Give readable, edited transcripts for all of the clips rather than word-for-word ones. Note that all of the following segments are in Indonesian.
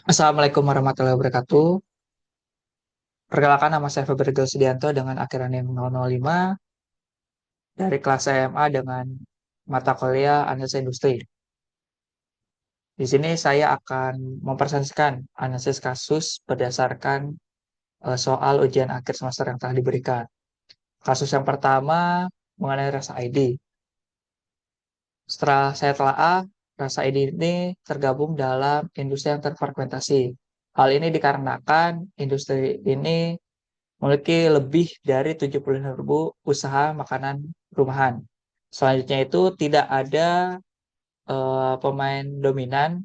Assalamualaikum warahmatullahi wabarakatuh. Perkenalkan nama saya Febri Sudianto dengan akhiran NIM 005 dari kelas SMA dengan mata kuliah Analisis Industri. Di sini saya akan mempresentasikan analisis kasus berdasarkan soal ujian akhir semester yang telah diberikan. Kasus yang pertama mengenai rasa ID. Setelah saya telaah, rasa ID ini tergabung dalam industri yang terfragmentasi. Hal ini dikarenakan industri ini memiliki lebih dari 70.000 usaha makanan rumahan. Selanjutnya itu tidak ada pemain dominan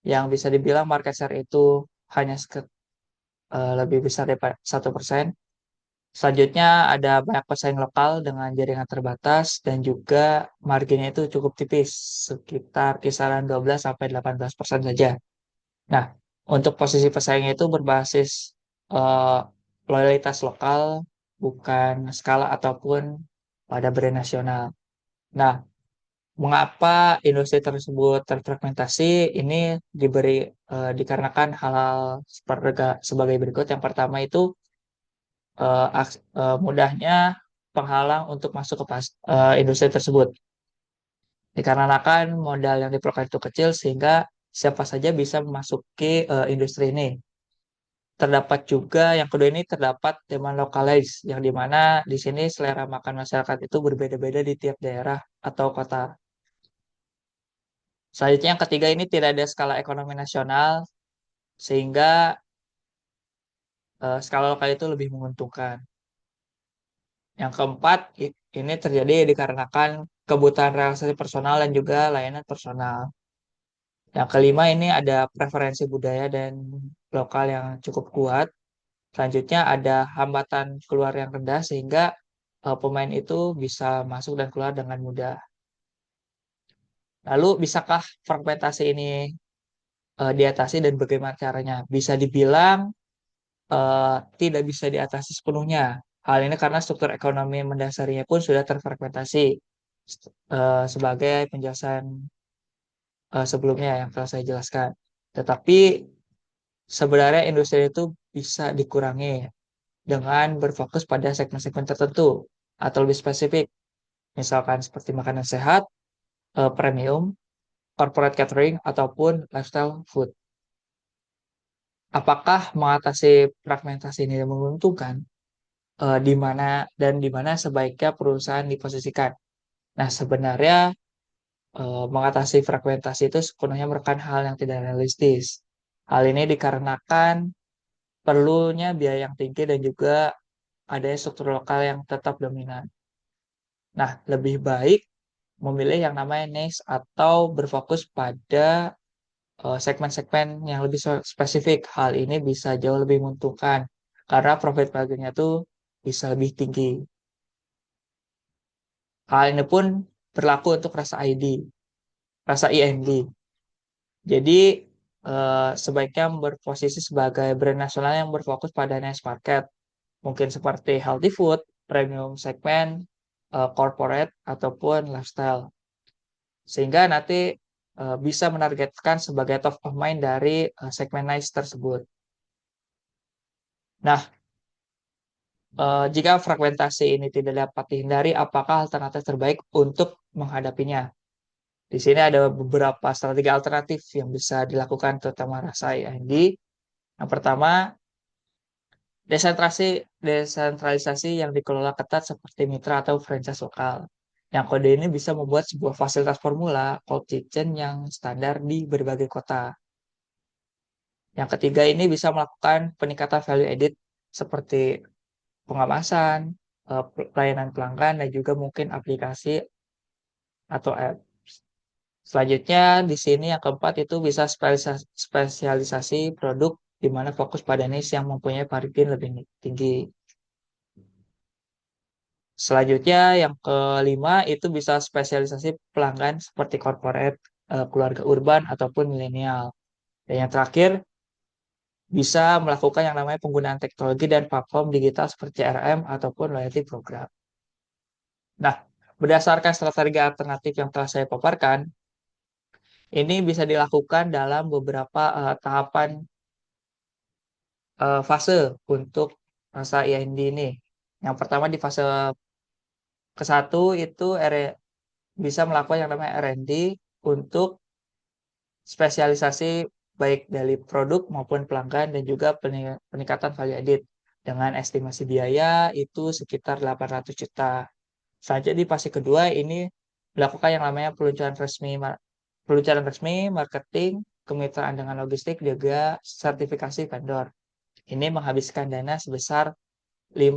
yang bisa dibilang market share itu hanya lebih besar dari 1%. Selanjutnya ada banyak pesaing lokal dengan jaringan terbatas dan juga marginnya itu cukup tipis, sekitar kisaran 12-18% saja. Nah, untuk posisi pesaingnya itu berbasis eh, loyalitas lokal, bukan skala ataupun pada brand nasional. Nah, mengapa industri tersebut terfragmentasi? Ini dikarenakan hal-hal sebagai berikut. Yang pertama itu mudahnya penghalang untuk masuk ke industri tersebut. Dikarenakan modal yang diperlukan itu kecil sehingga siapa saja bisa memasuki industri ini. Terdapat juga yang kedua ini terdapat demand localized yang dimana di sini selera makan masyarakat itu berbeda-beda di tiap daerah atau kota. Selanjutnya yang ketiga ini tidak ada skala ekonomi nasional sehingga skala lokal itu lebih menguntungkan. Yang keempat ini terjadi dikarenakan kebutuhan relasi personal dan juga layanan personal. Yang kelima ini ada preferensi budaya dan lokal yang cukup kuat. Selanjutnya ada hambatan keluar yang rendah sehingga pemain itu bisa masuk dan keluar dengan mudah. Lalu bisakah fragmentasi ini diatasi dan bagaimana caranya? Bisa dibilang eh, tidak bisa diatasi sepenuhnya. Hal ini karena struktur ekonomi mendasarinya pun sudah terfragmentasi sebagai penjelasan sebelumnya yang telah saya jelaskan. Tetapi sebenarnya industri itu bisa dikurangi dengan berfokus pada segmen-segmen tertentu atau lebih spesifik, misalkan seperti makanan sehat, premium, corporate catering, ataupun lifestyle food. Apakah mengatasi fragmentasi ini menguntungkan? Di mana dan di mana sebaiknya perusahaan diposisikan? Nah, sebenarnya mengatasi fragmentasi itu sepenuhnya merupakan hal yang tidak realistis. Hal ini dikarenakan perlunya biaya yang tinggi dan juga adanya struktur lokal yang tetap dominan. Nah, lebih baik memilih yang namanya niche atau berfokus pada segmen-segmen yang lebih spesifik. Hal ini bisa jauh lebih menguntungkan karena profit marginnya tuh bisa lebih tinggi. Hal ini pun berlaku untuk rasa ID, rasa IND. Jadi sebaiknya berposisi sebagai brand nasional yang berfokus pada niche market, mungkin seperti healthy food, premium segment, corporate ataupun lifestyle. Sehingga nanti bisa menargetkan sebagai top of mind dari segmen niche tersebut. Nah, jika fragmentasi ini tidak dapat dihindari, apakah alternatif terbaik untuk menghadapinya? Di sini ada beberapa strategi alternatif yang bisa dilakukan terutama rasa IND. Yang pertama, desentralisasi yang dikelola ketat seperti mitra atau franchise lokal. Yang kode ini bisa membuat sebuah fasilitas formula cold kitchen yang standar di berbagai kota. Yang ketiga ini bisa melakukan peningkatan value added seperti pengemasan, pelayanan pelanggan, dan juga mungkin aplikasi atau app. Selanjutnya di sini yang keempat itu bisa spesialisasi produk di mana fokus pada niche yang mempunyai margin lebih tinggi. Selanjutnya yang kelima itu bisa spesialisasi pelanggan seperti corporate, keluarga urban ataupun milenial. Dan yang terakhir bisa melakukan yang namanya penggunaan teknologi dan platform digital seperti CRM ataupun loyalty program. Nah, berdasarkan strategi alternatif yang telah saya paparkan, Ini bisa dilakukan dalam beberapa tahapan fase untuk masa IND ini. Yang pertama di fase ke-1 itu bisa melakukan yang namanya R&D untuk spesialisasi baik dari produk maupun pelanggan dan juga peningkatan value added dengan estimasi biaya itu sekitar 800 juta. Selanjutnya di fase kedua ini melakukan yang namanya peluncuran resmi, marketing, kemitraan dengan logistik, juga sertifikasi vendor. Ini menghabiskan dana sebesar 5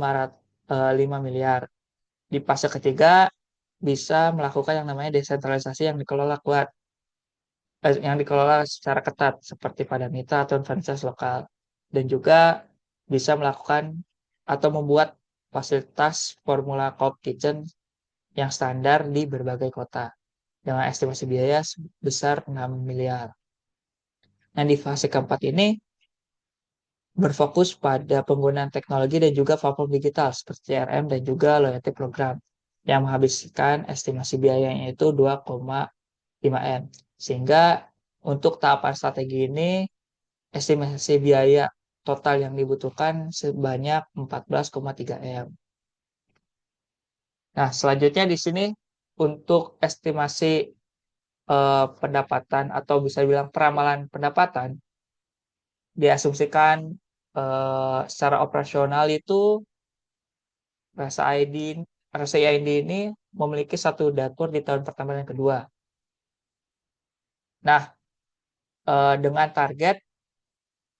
miliar. Di fase ketiga bisa melakukan yang namanya desentralisasi yang dikelola secara ketat seperti pada mitra atau franchise lokal, dan juga bisa melakukan atau membuat fasilitas formula cloud kitchen yang standar di berbagai kota dengan estimasi biaya sebesar 6 miliar. Nah, di fase keempat ini berfokus pada penggunaan teknologi dan juga platform digital seperti CRM dan juga loyalty program yang menghabiskan estimasi biayanya itu 2,5 M. Sehingga untuk tahapan strategi ini estimasi biaya total yang dibutuhkan sebanyak 14,3 M. Nah, selanjutnya di sini untuk estimasi pendapatan atau bisa bilang peramalan pendapatan diasumsikan secara operasional itu Rasa ID Rasa ID ini memiliki satu dapur di tahun pertama dan kedua. Nah, dengan target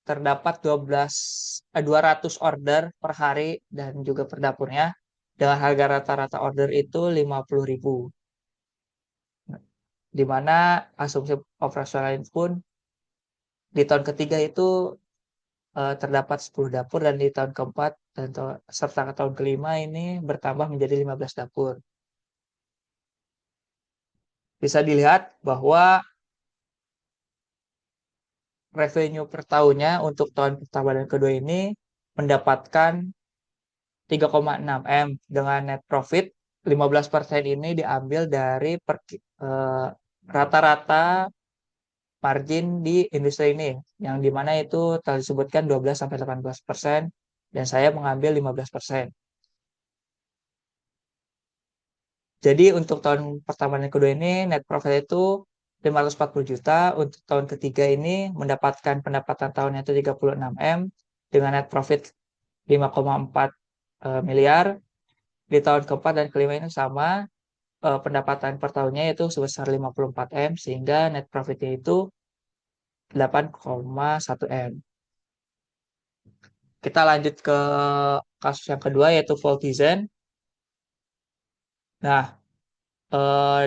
terdapat 200 order per hari dan juga per dapurnya dengan harga rata-rata order itu 50.000. Di mana asumsi operasional pun di tahun ketiga itu terdapat 10 dapur dan di tahun keempat serta ke tahun kelima ini bertambah menjadi 15 dapur. Bisa dilihat bahwa revenue per tahunnya untuk tahun pertama dan kedua ini mendapatkan 3,6 M dengan net profit 15% ini diambil dari rata-rata margin di industri ini yang dimana itu telah disebutkan 12-18% dan saya mengambil 15%. Jadi untuk tahun pertama dan kedua ini net profit itu 540 juta, untuk tahun ketiga ini mendapatkan pendapatan tahunnya itu 36 M dengan net profit 5,4 miliar. Di tahun keempat dan kelima ini sama, pendapatan per tahunnya itu sebesar 54 M sehingga net profitnya itu 8,1 M. Kita lanjut ke kasus yang kedua yaitu Voltizen. Nah,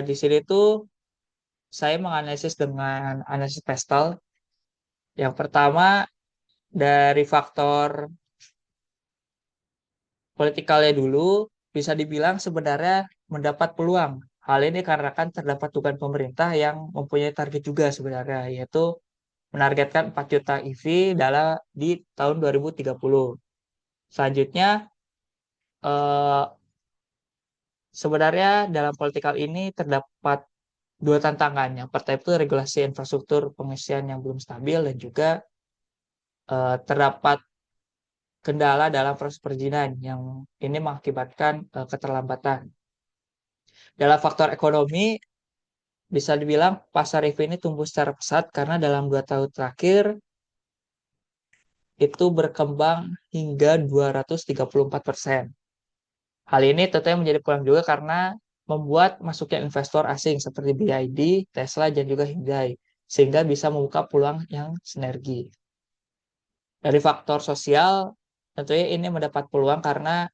di sini tuh saya menganalisis dengan analisis pestel. Yang pertama dari faktor politikalnya dulu bisa dibilang sebenarnya mendapat peluang. Hal ini karena kan terdapat dukungan pemerintah yang mempunyai target juga sebenarnya, yaitu menargetkan 4 juta EV di tahun 2030. Selanjutnya, eh, sebenarnya dalam politikal ini terdapat dua tantangan. Yang pertama itu regulasi infrastruktur pengisian yang belum stabil dan juga terdapat kendala dalam proses perizinan yang ini mengakibatkan keterlambatan. Dalam faktor ekonomi, bisa dibilang pasar EV ini tumbuh secara pesat karena dalam 2 tahun terakhir itu berkembang hingga 234%. Hal ini tentunya menjadi peluang juga karena membuat masuknya investor asing seperti BYD, Tesla, dan juga Hyundai, sehingga bisa membuka peluang yang sinergi. Dari faktor sosial, tentunya ini mendapat peluang karena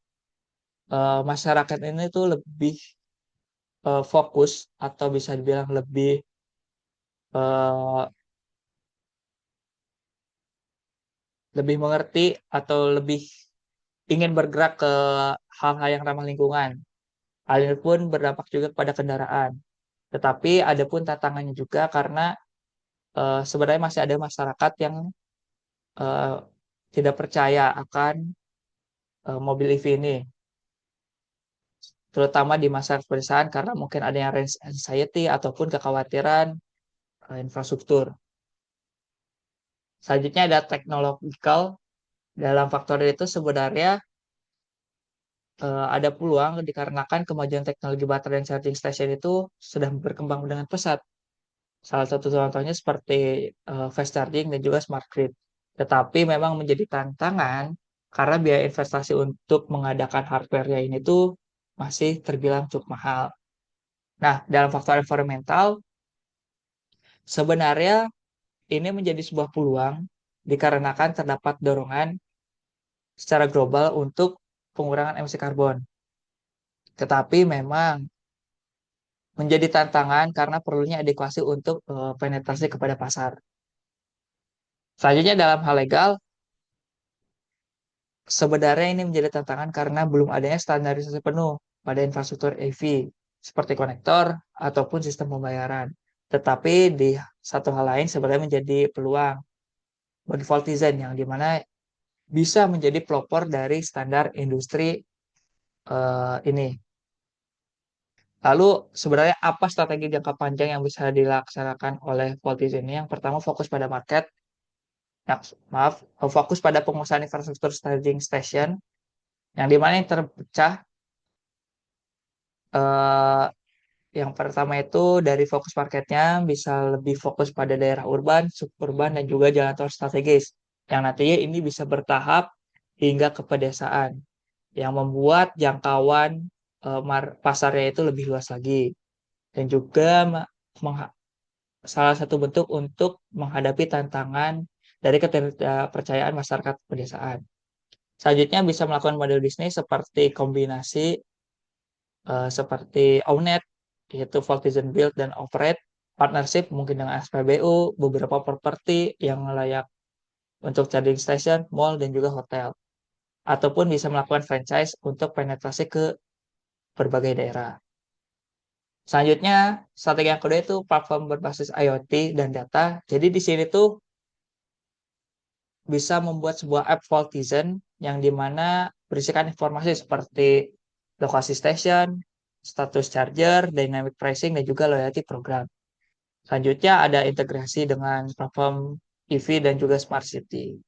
masyarakat ini tuh lebih fokus atau bisa dibilang eh, lebih mengerti atau lebih ingin bergerak ke hal-hal yang ramah lingkungan. Hal ini pun berdampak juga pada kendaraan. Tetapi ada pun tantangannya juga karena sebenarnya masih ada masyarakat yang eh, tidak percaya akan mobil EV ini, terutama di masa pedesaan karena mungkin ada yang anxiety ataupun kekhawatiran infrastruktur. Selanjutnya ada technological. Dalam faktor itu sebenarnya ada peluang dikarenakan kemajuan teknologi baterai dan charging station itu sudah berkembang dengan pesat. Salah satu contohnya seperti fast charging dan juga smart grid. Tetapi memang menjadi tantangan karena biaya investasi untuk mengadakan hardware-nya ini tuh masih terbilang cukup mahal. Nah, dalam faktor environmental, sebenarnya ini menjadi sebuah peluang dikarenakan terdapat dorongan secara global untuk pengurangan emisi karbon. Tetapi memang menjadi tantangan karena perlunya edukasi untuk penetrasi kepada pasar. Selanjutnya dalam hal legal, sebenarnya ini menjadi tantangan karena belum adanya standarisasi penuh pada infrastruktur EV seperti konektor ataupun sistem pembayaran. Tetapi di satu hal lain sebenarnya menjadi peluang bagi Voltizen yang dimana bisa menjadi pelopor dari standar industri ini. Lalu sebenarnya apa strategi jangka panjang yang bisa dilaksanakan oleh Voltizen ini? Yang pertama fokus pada market, ya, maaf, fokus pada pengusahaan infrastruktur charging station yang dimana yang terpecah eh, yang pertama itu dari fokus marketnya bisa lebih fokus pada daerah urban, suburban, dan juga jalan tol strategis. Yang nantinya ini bisa bertahap hingga ke pedesaan, yang membuat jangkauan pasarnya itu lebih luas lagi. Dan juga salah satu bentuk untuk menghadapi tantangan dari ketidakpercayaan masyarakat pedesaan. Selanjutnya bisa melakukan model bisnis seperti kombinasi seperti Ownet, yaitu Voltizen Build dan Operate, partnership mungkin dengan SPBU, beberapa properti yang layak untuk charging station, mall, dan juga hotel. Ataupun bisa melakukan franchise untuk penetrasi ke berbagai daerah. Selanjutnya, strategi yang kedua itu platform berbasis IoT dan data. Jadi di sini tuh bisa membuat sebuah app Voltizen yang dimana berisikan informasi seperti lokasi station, status charger, dynamic pricing, dan juga loyalty program. Selanjutnya ada integrasi dengan platform EV dan juga smart city.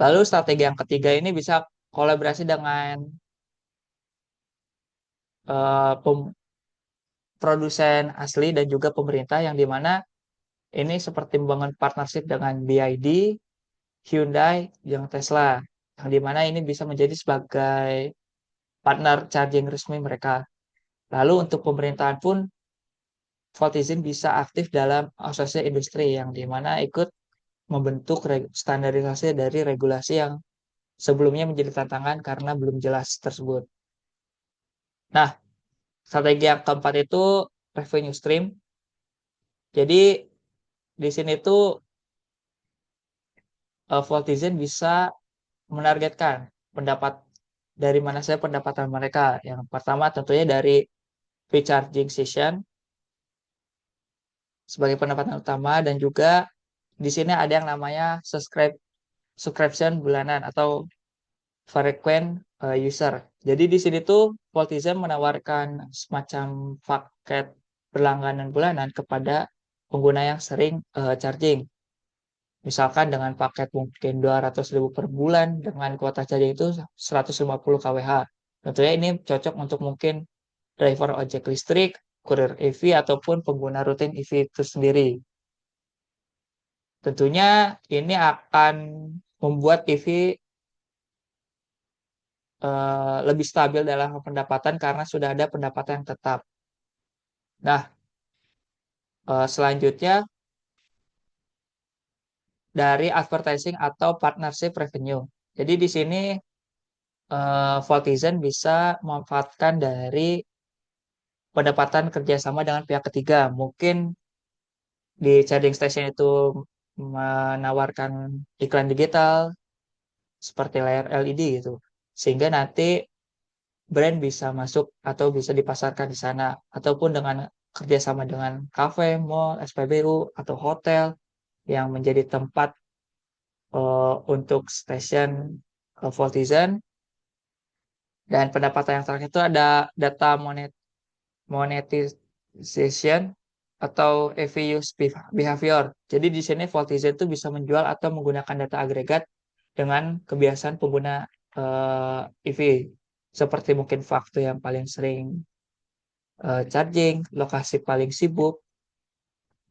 Lalu strategi yang ketiga ini bisa kolaborasi dengan produsen asli dan juga pemerintah yang dimana ini seperti membangun partnership dengan BYD, Hyundai, dan Tesla. Yang dimana ini bisa menjadi sebagai partner charging resmi mereka. Lalu untuk pemerintahan pun Voltizen bisa aktif dalam asosiasi industri yang dimana ikut membentuk standarisasi dari regulasi yang sebelumnya menjadi tantangan karena belum jelas tersebut. Nah, strategi yang keempat itu revenue stream. Jadi di sini tuh Voltizen bisa menargetkan pendapat dari mana saja pendapatan mereka. Yang pertama tentunya dari fee charging session sebagai pendapatan utama dan juga di sini ada yang namanya subscription bulanan atau frequent user. Jadi di sini tuh Voltizen menawarkan semacam paket berlangganan bulanan kepada pengguna yang sering charging. Misalkan dengan paket mungkin 200.000 per bulan dengan kuota charging itu 150 kWh. Tentunya ini cocok untuk mungkin driver ojek listrik, kurir EV, ataupun pengguna rutin EV itu sendiri. Tentunya ini akan membuat EV lebih stabil dalam pendapatan karena sudah ada pendapatan yang tetap. Nah, selanjutnya dari advertising atau partnership revenue. Jadi di sini Voltizen bisa memanfaatkan dari pendapatan kerjasama dengan pihak ketiga. Mungkin di charging station itu menawarkan iklan digital seperti layar LED gitu. Sehingga nanti brand bisa masuk atau bisa dipasarkan di sana. Ataupun dengan kerjasama dengan kafe, mall, SPBU, atau hotel yang menjadi tempat untuk stasiun Voltizen. Dan pendapatan yang terakhir itu ada data monetis atau EV use behavior. Jadi di sini Voltizen itu bisa menjual atau menggunakan data agregat dengan kebiasaan pengguna EV, seperti mungkin waktu yang paling sering charging, lokasi paling sibuk,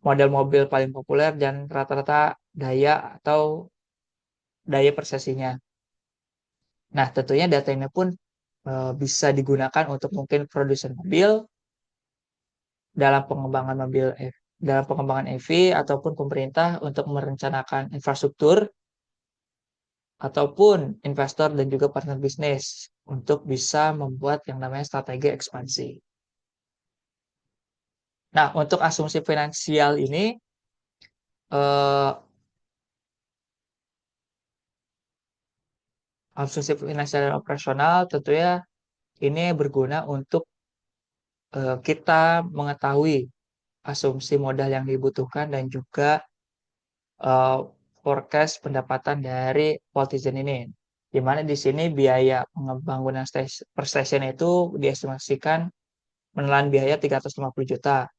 model mobil paling populer, dan rata-rata daya atau daya persesinya. Nah, tentunya data ini pun bisa digunakan untuk mungkin produsen mobil dalam pengembangan EV ataupun pemerintah untuk merencanakan infrastruktur ataupun investor dan juga partner bisnis untuk bisa membuat yang namanya strategi ekspansi. Nah, untuk asumsi finansial ini eh, asumsi finansial dan operasional tentunya ini berguna untuk kita mengetahui asumsi modal yang dibutuhkan dan juga uh, forecast pendapatan dari Voltizen ini. Di mana di sini biaya pembangunan per stasiun itu diestimasikan menelan biaya 350 juta.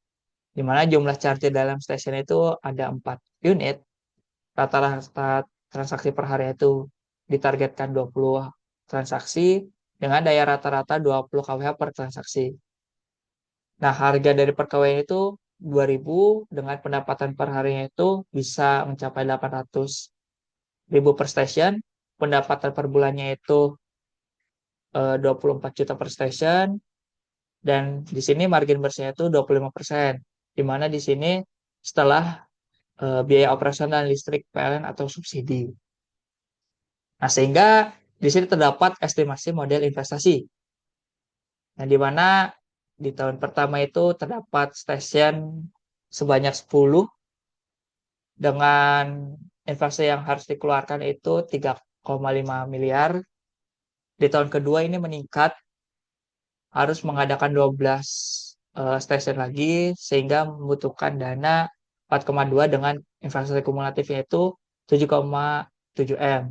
Di mana jumlah charger dalam stasiun itu ada 4 unit. Rata-rata transaksi per hari itu ditargetkan 20 transaksi dengan daya rata-rata 20 kWh per transaksi. Nah, harga dari per kW itu 2.000 dengan pendapatan per harinya itu bisa mencapai 800.000 per station. Pendapatan per bulannya itu 24 juta per station. Dan di sini margin bersihnya itu 25%. Di mana di sini setelah biaya operasional listrik, PLN atau subsidi. Nah, sehingga di sini terdapat estimasi model investasi. Nah, di mana di tahun pertama itu terdapat stasiun sebanyak 10 dengan investasi yang harus dikeluarkan itu 3,5 miliar. Di tahun kedua ini meningkat, harus mengadakan 12 stasiun lagi sehingga membutuhkan dana 4,2 dengan investasi kumulatifnya itu 7,7 M.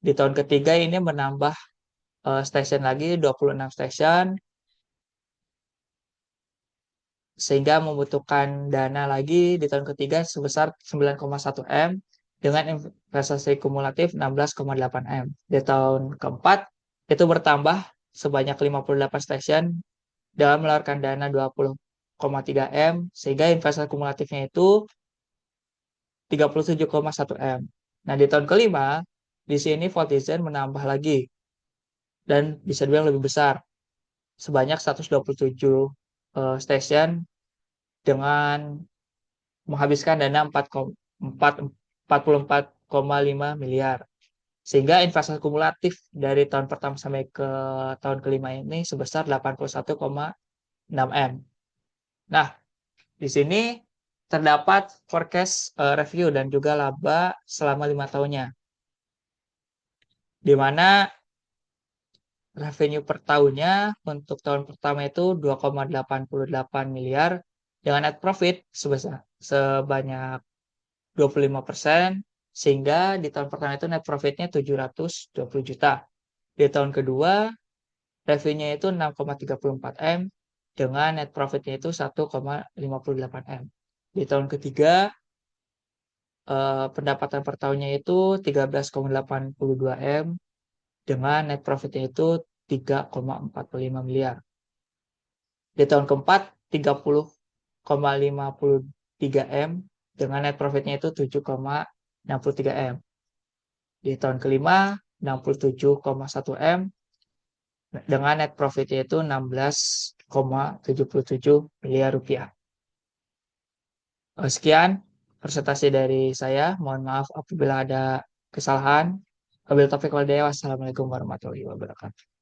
Di tahun ketiga ini menambah stasiun lagi 26 stasiun sehingga membutuhkan dana lagi di tahun ketiga sebesar 9,1 M dengan investasi kumulatif 16,8 M. Di tahun keempat itu bertambah sebanyak 58 stasiun dengan mengeluarkan dana 20,3 M sehingga investasi kumulatifnya itu 37,1 M. Nah, di tahun kelima di sini Voltizen menambah lagi dan bisa dibilang lebih besar sebanyak 127 stasiun dengan menghabiskan dana 44,5 miliar. Sehingga investasi kumulatif dari tahun pertama sampai ke tahun kelima ini sebesar 81,6 M. Nah, di sini terdapat forecast review dan juga laba selama 5 tahunnya. Di mana revenue per tahunnya untuk tahun pertama itu 2,88 miliar dengan net profit sebanyak 25%, sehingga di tahun pertama itu net profitnya 720 juta. Di tahun kedua, revenue-nya itu 6,34 M, dengan net profitnya itu 1,58 M. Di tahun ketiga, pendapatan per tahunnya itu 13,82 M, dengan net profitnya itu 3,45 miliar. Di tahun keempat, 30,53 M, dengan net profitnya itu 7,63 M. Di tahun kelima, 67,1 M, dengan net profitnya itu 16,77 miliar rupiah. Sekian presentasi dari saya. Mohon maaf apabila ada kesalahan. Wabillahi taufiq wal hidayah. Wassalamualaikum warahmatullahi wabarakatuh.